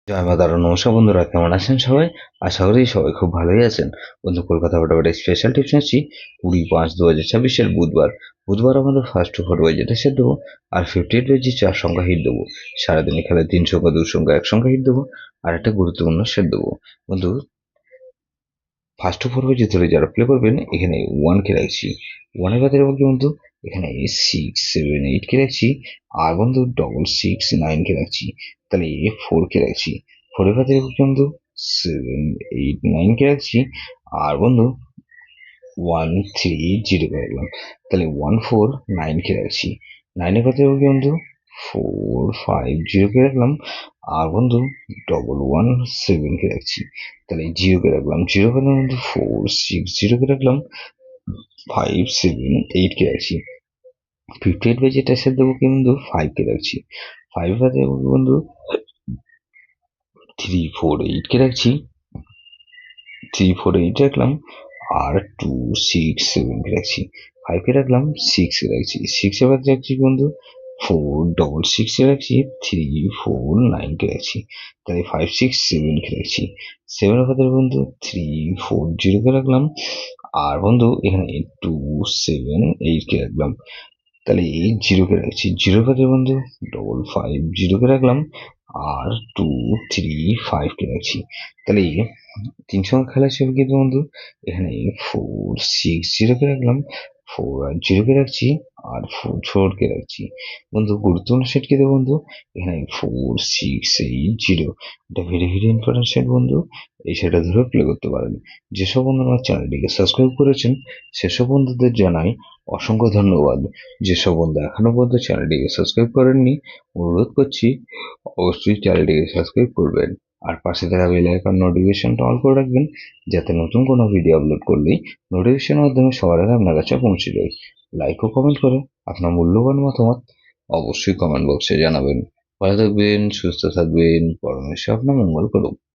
জয় মা তারা। নমস্কার বন্ধুরা, কেমন আছেন সবাই? আশা করি সবাই খুব ভালোই আছেন। বন্ধু, কলকাতা ফটোফাটে স্পেশাল টিপস নিচ্ছি 20-5-2026 বুধবার আমাদের ফার্স্ট ওভার ওয়াই যেটা সেট দেবো, আর 58 বেজি 4 সংখ্যা হিট দেবো। সারাদিনে খেলা 3 সংখ্যা 2 সংখ্যা 1 সংখ্যা হিট দেবো, আর একটা গুরুত্বপূর্ণ সেট দেবো। বন্ধু, ফার্স্ট ওভার ওয়াই ধরে যারা প্লে করবেন, এখানে 1 কে রাখছি। 1 এর বাদের মধ্যে বন্ধু এখানে 6 7 8 কে রাখছি, আর বন্ধু 6 6 9 কে রাখছি। তাহলে 4 কে রাখছি। 4 এর বাদের বন্ধু 7 8 9 কে রাখছি, আর বন্ধু 1 3 0 কে রাখলাম। তাহলে 1 4 9 কে রাখছি। 9 এর বাদের বন্ধু 4 5 0 কে রাখলাম, আর বন্ধু 1 1 7 কে রাখছি। তাহলে 0 কে রাখলাম। 0 এর বন্ধু 4 6 0 কে রাখলাম, 5 7 8 কে রাখছি। 58 বাই যেটা এসে দেবো কি বন্ধু 5 কে রাখছি। 5 বাদে বন্ধু 3 4 8 কে রাখছি। 3 4 8 রাখলাম, আর 2 6 7 কে রাখছি। 5 কে রাখলাম, 6 কে রাখছি। 6 এ বাদে রাখছি বন্ধু 4 6 কে রাখছি, 3 4 9 কে রাখছি। তাই 5 6 7 কে রাখছি। 7 এর বাদে বন্ধু 3 4 0 কে রাখলাম, আর বন্ধু এখানে 2 7 8 কে রাখলাম। তাহলে এই 0 কে রাখছি। 0 বাদে বন্ধু 5 0 কে রাখলাম, আর 2 3 5 কে রাখছি। তাহলে 3 সংখ্যা খেলা ছিল কিন্তু বন্ধু এখানে 4 6 0 কে রাখলাম, 4 আর 0 কে রাখছি, আর 4 কে রাখছি। বন্ধু গুরুত্বপূর্ণ সেট কি দেবো বন্ধু এখানে 4 6 8 0। এটা ভেরি ভেরি ইম্পর্টেন্ট সেট বন্ধু। এই সেটটা ধরে প্লে করতে পারেন। যেসব বন্ধু আমার চ্যানেলটিকে সাবস্ক্রাইব করেছেন সেসব বন্ধুদের জানাই অসংখ্য ধন্যবাদ। যেসব বন্ধু এখনো পর্যন্ত চ্যানেলটিকে সাবস্ক্রাইব করেননি, অনুরোধ করছি অবশ্যই চ্যানেলটিকে সাবস্ক্রাইব করবেন, আর পাশে থাকা বেল আইকন নোটিফিকেশনটা অন করে রাখবেন, যাতে নতুন কোনো ভিডিও আপলোড করলেই নোটিফিকেশনের মাধ্যমে সবার আগে আপনার কাছে পৌঁছে যায়। লাইক ও কমেন্ট করে আপনার মূল্যবান মতামত অবশ্যই কমেন্ট বক্সে জানাবেন। ভালো থাকবেন, সুস্থ থাকবেন, পরমেশ্বর আপনার মঙ্গল করুক।